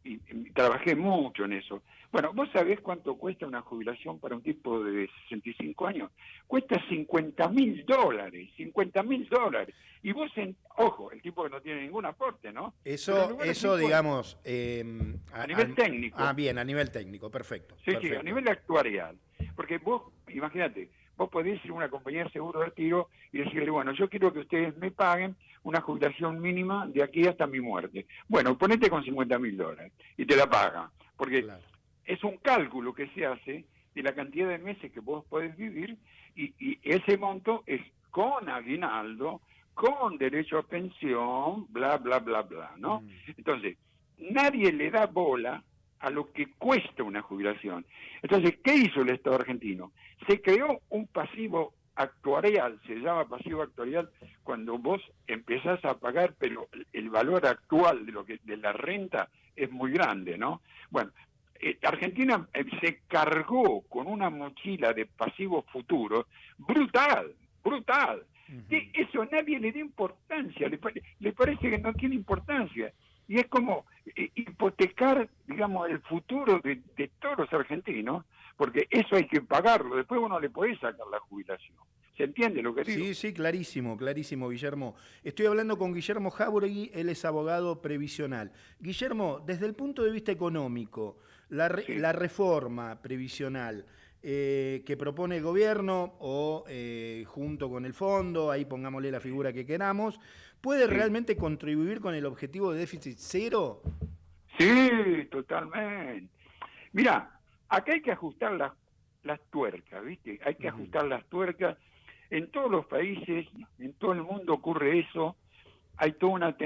y trabajé mucho en eso. Bueno, ¿vos sabés cuánto cuesta una jubilación para un tipo de 65 años? Cuesta $50,000, $50,000. Y vos, ojo, el tipo que no tiene ningún aporte, ¿no? Eso digamos... a nivel técnico. Ah, bien, a nivel técnico, perfecto. Sí, a nivel actuarial. Porque vos, imagínate, vos podés ir a una compañía de seguro de retiro y decirle, bueno, yo quiero que ustedes me paguen una jubilación mínima de aquí hasta mi muerte. Bueno, ponete con $50,000 y te la pagan. Porque es un cálculo que se hace de la cantidad de meses que vos podés vivir y ese monto es con aguinaldo, con derecho a pensión, bla, bla, bla, bla, ¿no? Entonces, nadie le da bola a lo que cuesta una jubilación. Entonces, ¿qué hizo el Estado argentino? Se creó un pasivo actuarial, se llama pasivo actuarial cuando vos empezás a pagar, pero el valor actual de la renta es muy grande, ¿no? Bueno, Argentina se cargó con una mochila de pasivos futuros brutal. Eso a nadie le da importancia, le parece que no tiene importancia. Y es como hipotecar, digamos, el futuro de todos los argentinos, porque eso hay que pagarlo, después uno le podés sacar la jubilación. ¿Se entiende lo que digo? Sí, clarísimo, Guillermo. Estoy hablando con Guillermo Jáuregui, él es abogado previsional. Guillermo, desde el punto de vista económico, la reforma previsional que propone el gobierno o junto con el fondo, ahí pongámosle la figura que queramos, ¿puede realmente contribuir con el objetivo de déficit cero? Sí, totalmente. Mira, acá hay que ajustar las tuercas, ¿viste? Hay que ajustar las tuercas. En todos los países, en todo el mundo ocurre eso. Hay toda una...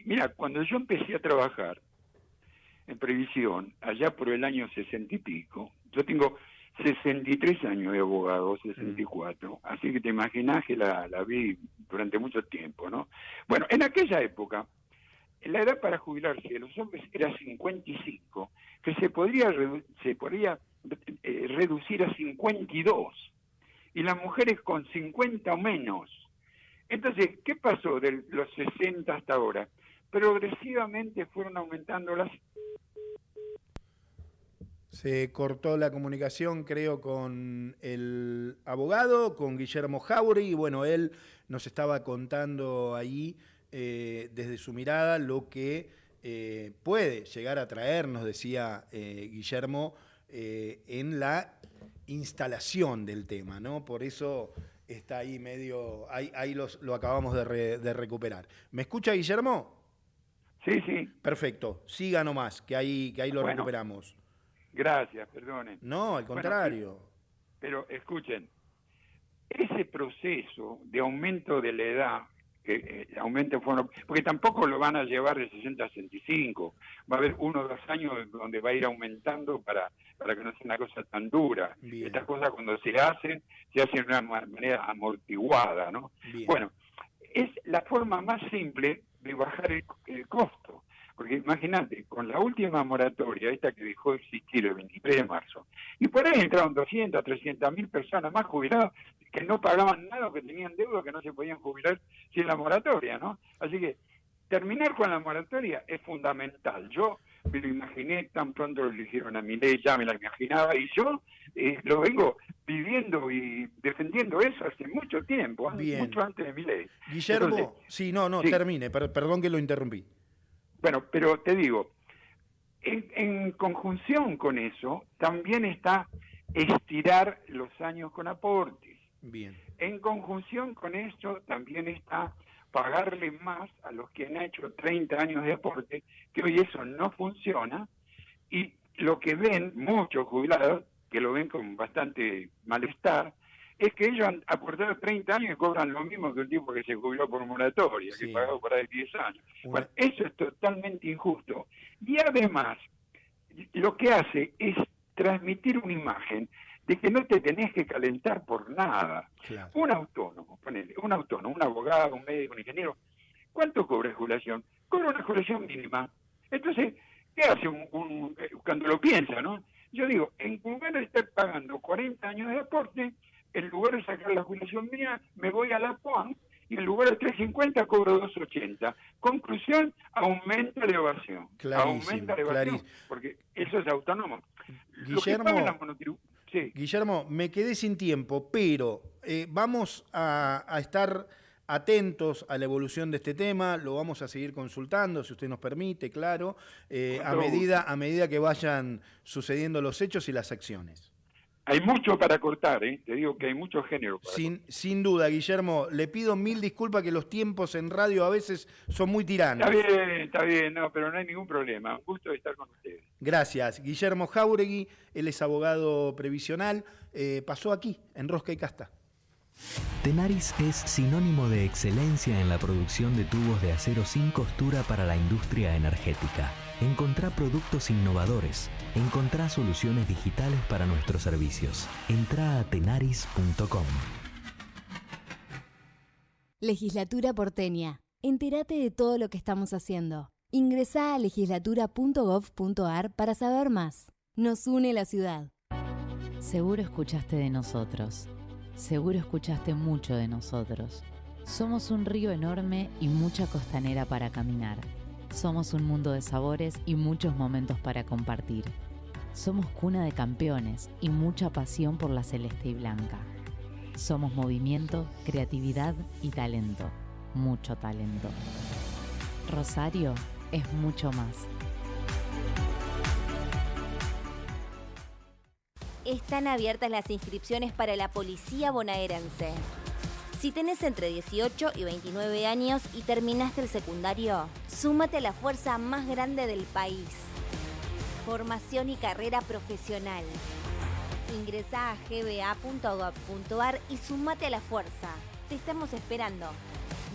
Mira, cuando yo empecé a trabajar en previsión, allá por el año 60 y pico, yo tengo 63 años de abogado, 64, así que te imaginás que la vi durante mucho tiempo, ¿no? Bueno, en aquella época, la edad para jubilarse de los hombres era 55, que se podría reducir a 52, y las mujeres con 50 o menos. Entonces, ¿qué pasó de los 60 hasta ahora? Progresivamente fueron aumentando las... Se cortó la comunicación, creo, con el abogado, con Guillermo Jáuregui, y bueno, él nos estaba contando ahí desde su mirada lo que puede llegar a traer, nos decía Guillermo, en la instalación del tema, ¿no? Por eso está ahí medio, ahí lo acabamos de recuperar. ¿Me escucha, Guillermo? Sí. Perfecto, siga nomás, que ahí lo recuperamos. Gracias, perdonen. No, al contrario. Bueno, pero escuchen, ese proceso de aumento de la edad, porque tampoco lo van a llevar de 60 a 65, va a haber 1 o 2 años donde va a ir aumentando para que no sea una cosa tan dura. Bien. Estas cosas cuando se hacen de una manera amortiguada, ¿no? Bien. Bueno, es la forma más simple de bajar el costo. Porque imagínate, con la última moratoria, esta que dejó de existir el 23 de marzo, Y por ahí entraron 200, 300.000 personas más jubiladas que no pagaban nada, que tenían deuda, que no se podían jubilar sin la moratoria, ¿no? Así que terminar con la moratoria es fundamental. Yo me lo imaginé, tan pronto lo eligieron a Milei, ya me la imaginaba, y yo lo vengo viviendo y defendiendo eso hace mucho tiempo, mucho antes de Milei. Guillermo, Entonces, sí. Termine, perdón que lo interrumpí. Bueno, pero te digo, en conjunción con eso, también está estirar los años con aportes. Bien. En conjunción con eso, también está pagarle más a los que han hecho 30 años de aporte, que hoy eso no funciona, y lo que ven muchos jubilados, que lo ven con bastante malestar, es que ellos han aportado 30 años y cobran lo mismo que el tipo que se jubiló por moratoria, que pagó por ahí 10 años. Bueno, eso es totalmente injusto. Y además, lo que hace es transmitir una imagen de que no te tenés que calentar por nada. Claro. Un autónomo, un abogado, un médico, un ingeniero, ¿cuánto cobra de jubilación? Cobra una jubilación mínima. Entonces, ¿qué hace cuando lo piensa, no? Yo digo, en lugar de estar pagando 40 años de aporte, en lugar de sacar la jubilación mía, me voy a la POAN y en lugar de 350 cobro 280. Conclusión, aumenta la evasión. Aumenta la evasión, porque eso es autónomo. Guillermo, me quedé sin tiempo, pero vamos a estar atentos a la evolución de este tema, lo vamos a seguir consultando, si usted nos permite, claro, a medida que vayan sucediendo los hechos y las acciones. Hay mucho para cortar, te digo que hay mucho género para cortar. Sin duda, Guillermo, le pido 1000 disculpas que los tiempos en radio a veces son muy tiranos. Está bien, no, pero no hay ningún problema. Un gusto estar con ustedes. Gracias. Guillermo Jáuregui, él es abogado previsional, pasó aquí, en Rosca y Casta. Tenaris es sinónimo de excelencia en la producción de tubos de acero sin costura para la industria energética. Encontrá productos innovadores. Encontrá soluciones digitales para nuestros servicios. Entrá a tenaris.com. Legislatura porteña. Entérate de todo lo que estamos haciendo. Ingresá a legislatura.gov.ar para saber más. Nos une la ciudad. Seguro escuchaste de nosotros. Seguro escuchaste mucho de nosotros. Somos un río enorme y mucha costanera para caminar. Somos un mundo de sabores y muchos momentos para compartir. Somos cuna de campeones y mucha pasión por la celeste y blanca. Somos movimiento, creatividad y talento. Mucho talento. Rosario es mucho más. Están abiertas las inscripciones para la Policía Bonaerense. Si tenés entre 18 y 29 años y terminaste el secundario, súmate a la fuerza más grande del país. Formación y carrera profesional. Ingresá a gba.gov.ar y súmate a la fuerza. Te estamos esperando.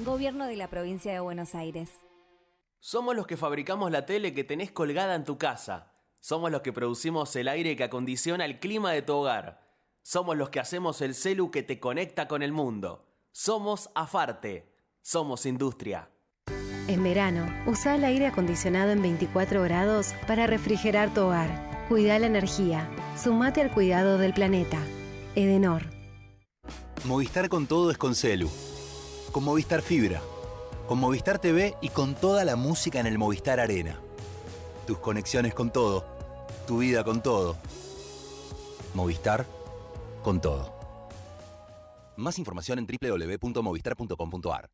Gobierno de la Provincia de Buenos Aires. Somos los que fabricamos la tele que tenés colgada en tu casa. Somos los que producimos el aire que acondiciona el clima de tu hogar. Somos los que hacemos el celu que te conecta con el mundo. Somos Afarte. Somos industria. En verano, usa el aire acondicionado en 24 grados para refrigerar tu hogar. Cuida la energía. Sumate al cuidado del planeta. Edenor. Movistar con todo es con celu. Con Movistar Fibra. Con Movistar TV y con toda la música en el Movistar Arena. Tus conexiones con todo. Tu vida con todo. Movistar con todo. Más información en www.movistar.com.ar.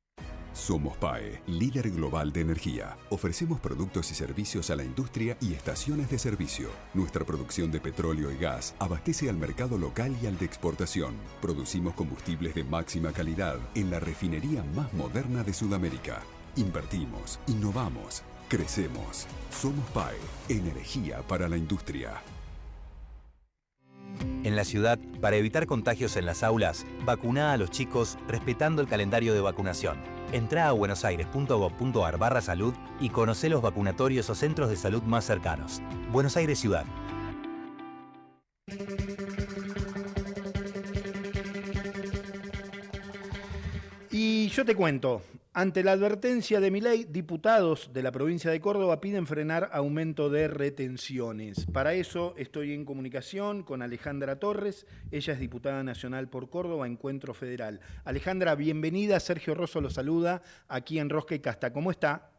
Somos PAE, líder global de energía. Ofrecemos productos y servicios a la industria y estaciones de servicio. Nuestra producción de petróleo y gas abastece al mercado local y al de exportación. Producimos combustibles de máxima calidad en la refinería más moderna de Sudamérica. Invertimos, innovamos, crecemos. Somos PAE, energía para la industria. En la ciudad, para evitar contagios en las aulas, vacuná a los chicos respetando el calendario de vacunación. Entrá a buenosaires.gov.ar/salud y conocé los vacunatorios o centros de salud más cercanos. Buenos Aires Ciudad. Y yo te cuento, Ante la advertencia de Milei, diputados de la provincia de Córdoba piden frenar aumento de retenciones. Para eso estoy en comunicación con Alejandra Torres. Ella es diputada nacional por Córdoba, Encuentro Federal. Alejandra, bienvenida. Sergio Rosso lo saluda aquí en Rosca y Casta. ¿Cómo está?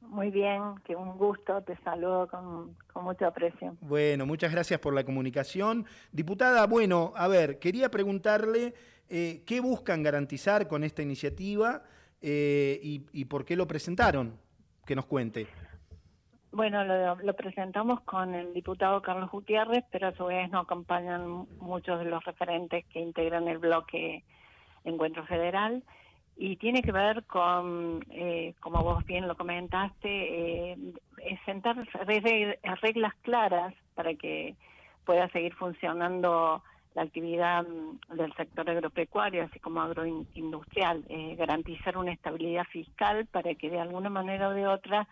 Muy bien, que un gusto. Te saludo con mucho aprecio. Bueno, muchas gracias por la comunicación. Diputada, bueno, a ver, quería preguntarle qué buscan garantizar con esta iniciativa y por qué lo presentaron. Que nos cuente. Bueno, lo presentamos con el diputado Carlos Gutiérrez, pero a su vez nos acompañan muchos de los referentes que integran el bloque Encuentro Federal. Y tiene que ver con, como vos bien lo comentaste, sentar reglas claras para que pueda seguir funcionando la actividad del sector agropecuario, así como agroindustrial, garantizar una estabilidad fiscal para que de alguna manera o de otra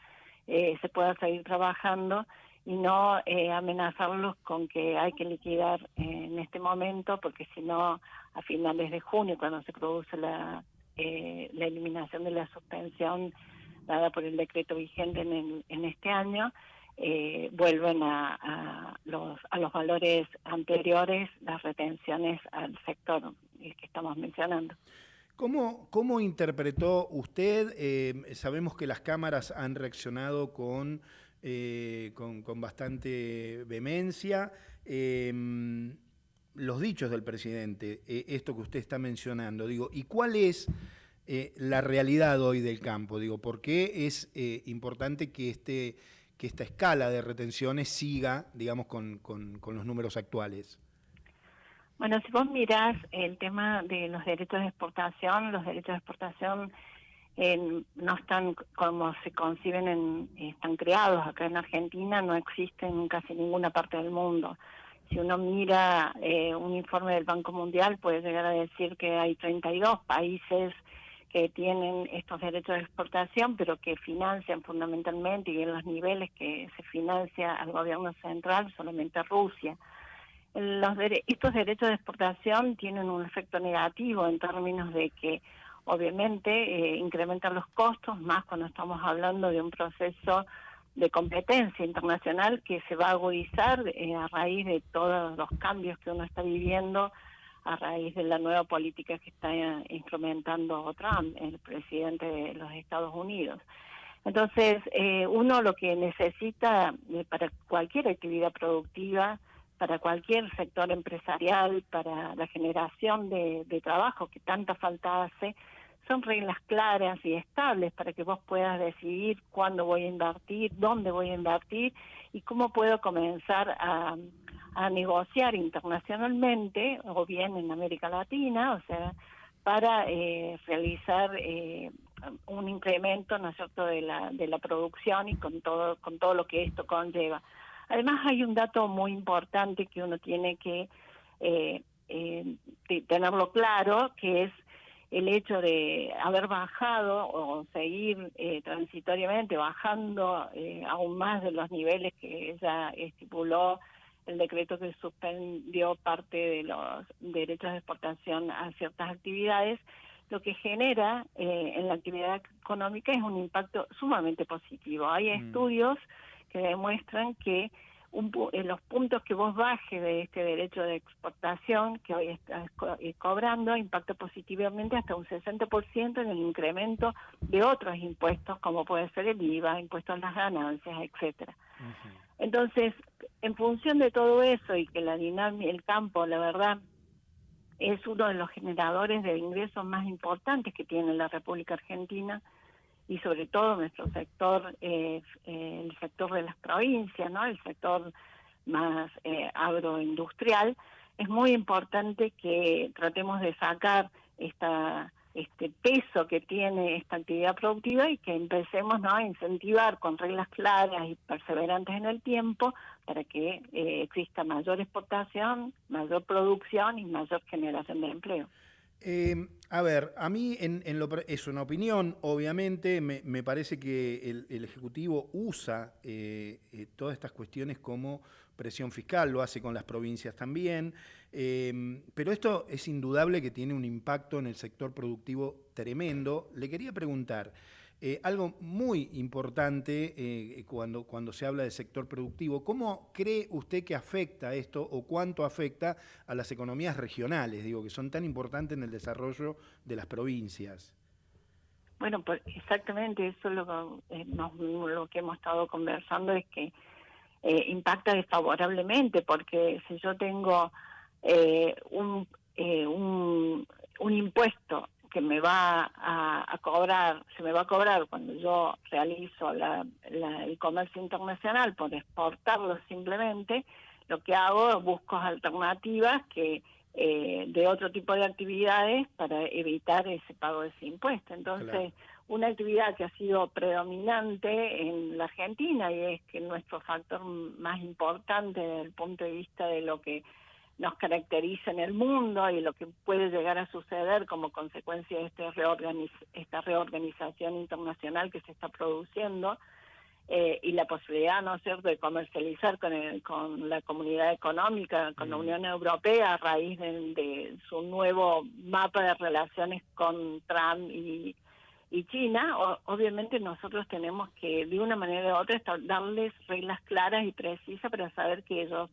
se pueda seguir trabajando y no amenazarlos con que hay que liquidar en este momento, porque si no, a finales de junio, cuando se produce la eliminación de la suspensión dada por el decreto vigente en este año, vuelven a los valores anteriores las retenciones al sector que estamos mencionando. ¿Cómo interpretó usted? Sabemos que las cámaras han reaccionado con bastante vehemencia. Los dichos del presidente, esto que usted está mencionando, digo, ¿y cuál es la realidad hoy del campo? Digo, ¿por qué es importante que esta escala de retenciones siga, digamos, con los números actuales? Bueno, si vos mirás el tema de los derechos de exportación no están como se conciben, están creados acá en Argentina, no existen en casi ninguna parte del mundo. Si uno mira un informe del Banco Mundial, puede llegar a decir que hay 32 países que tienen estos derechos de exportación, pero que financian fundamentalmente, y en los niveles que se financia al gobierno central, solamente Rusia. Estos derechos de exportación tienen un efecto negativo en términos de que, obviamente, incrementan los costos, más cuando estamos hablando de un proceso de competencia internacional que se va a agudizar a raíz de todos los cambios que uno está viviendo, a raíz de la nueva política que está instrumentando Trump, el presidente de los Estados Unidos. Entonces, uno lo que necesita para cualquier actividad productiva, para cualquier sector empresarial, para la generación de trabajo que tanta falta hace, son reglas claras y estables para que vos puedas decidir cuándo voy a invertir, dónde voy a invertir y cómo puedo comenzar a negociar internacionalmente o bien en América Latina, o sea, para realizar un incremento, ¿no es cierto?, de la producción y con todo lo que esto conlleva. Además, hay un dato muy importante que uno tiene que tenerlo claro, que es el hecho de haber bajado o seguir transitoriamente bajando aún más de los niveles que ya estipuló el decreto que suspendió parte de los derechos de exportación a ciertas actividades, lo que genera en la actividad económica es un impacto sumamente positivo. Hay estudios que demuestran que los puntos que vos bajes de este derecho de exportación que hoy estás cobrando impacta positivamente hasta un 60% en el incremento de otros impuestos, como puede ser el IVA, impuestos a las ganancias, etcétera. Entonces, en función de todo eso y que la dinámica, el campo, la verdad, es uno de los generadores de ingresos más importantes que tiene la República Argentina, y sobre todo nuestro sector, el sector de las provincias, ¿no?, el sector más agroindustrial, es muy importante que tratemos de sacar este peso que tiene esta actividad productiva y que empecemos, ¿no?, a incentivar con reglas claras y perseverantes en el tiempo para que exista mayor exportación, mayor producción y mayor generación de empleo. A ver, a mí es una opinión, obviamente, me parece que el Ejecutivo usa todas estas cuestiones como presión fiscal, lo hace con las provincias también, pero esto es indudable que tiene un impacto en el sector productivo tremendo. Le quería preguntar, algo muy importante cuando se habla de sector productivo, ¿cómo cree usted que afecta esto o cuánto afecta a las economías regionales, digo, que son tan importantes en el desarrollo de las provincias? Bueno, pues exactamente eso es lo que hemos estado conversando, es que impacta desfavorablemente, porque si yo tengo un impuesto que me va a cobrar, se me va a cobrar cuando yo realizo el comercio internacional por exportarlo simplemente, lo que hago es busco alternativas de otro tipo de actividades para evitar ese pago de ese impuesto. Entonces, claro, una actividad que ha sido predominante en la Argentina y es que nuestro factor más importante desde el punto de vista de lo que nos caracteriza en el mundo y lo que puede llegar a suceder como consecuencia de esta reorganización internacional que se está produciendo, y la posibilidad, ¿no es cierto?, de comercializar con la comunidad económica, con la Unión Europea a raíz de su nuevo mapa de relaciones con Trump y China. Obviamente nosotros tenemos que, de una manera u otra, darles reglas claras y precisas para saber que ellos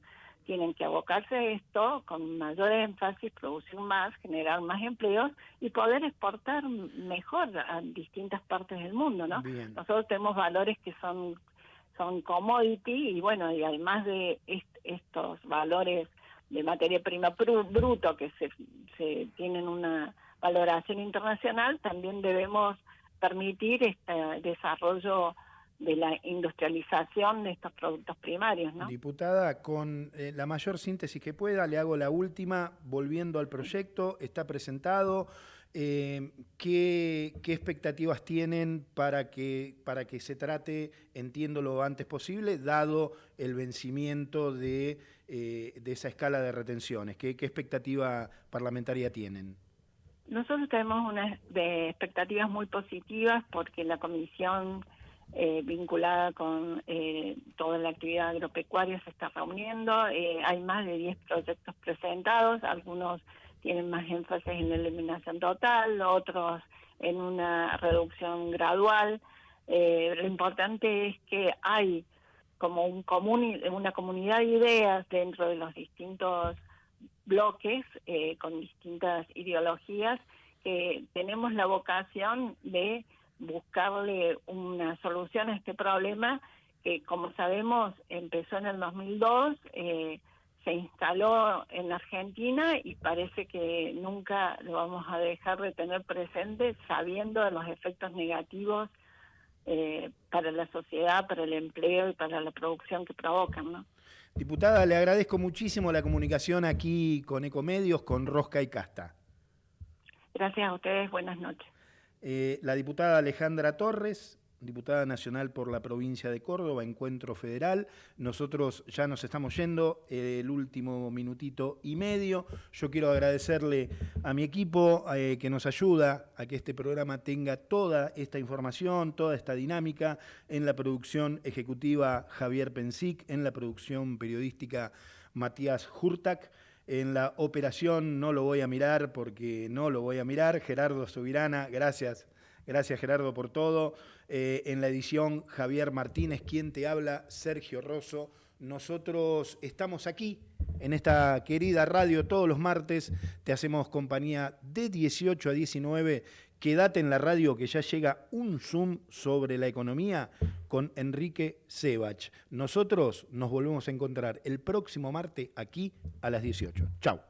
tienen que abocarse a esto con mayor énfasis, producir más, generar más empleos y poder exportar mejor a distintas partes del mundo, ¿no? Bien. Nosotros tenemos valores que son commodity y bueno, y además de estos valores de materia prima bruto que se tienen una valoración internacional, también debemos permitir este desarrollo de la industrialización de estos productos primarios, ¿no? Diputada, con la mayor síntesis que pueda, le hago la última, volviendo al proyecto, está presentado, ¿qué expectativas tienen para que se trate, entiendo, lo antes posible, dado el vencimiento de esa escala de retenciones? ¿Qué expectativa parlamentaria tienen? Nosotros tenemos unas expectativas muy positivas porque la comisión vinculada con toda la actividad agropecuaria se está reuniendo. Hay más de 10 proyectos presentados, algunos tienen más énfasis en la eliminación total, otros en una reducción gradual. Lo importante es que hay como una comunidad de ideas dentro de los distintos bloques con distintas ideologías, que tenemos la vocación de buscarle una solución a este problema que, como sabemos, empezó en el 2002, se instaló en Argentina y parece que nunca lo vamos a dejar de tener presente, sabiendo de los efectos negativos para la sociedad, para el empleo y para la producción que provocan, ¿no? Diputada, le agradezco muchísimo la comunicación aquí con Ecomedios, con Rosca y Casta. Gracias a ustedes, buenas noches. La diputada Alejandra Torres, diputada nacional por la provincia de Córdoba, Encuentro Federal. Nosotros ya nos estamos yendo, el último minutito y medio. Yo quiero agradecerle a mi equipo que nos ayuda a que este programa tenga toda esta información, toda esta dinámica. En la producción ejecutiva, Javier Pensic, en la producción periodística, Matías Hurtak. En la operación no lo voy a mirar porque no lo voy a mirar, Gerardo Subirana, gracias Gerardo por todo. En la edición, Javier Martínez, quien te habla, Sergio Rosso. Nosotros estamos aquí en esta querida radio todos los martes, te hacemos compañía de 18 a 19. Quédate en la radio que ya llega un Zoom sobre la economía con Enrique Sebach. Nosotros nos volvemos a encontrar el próximo martes aquí a las 18. Chau.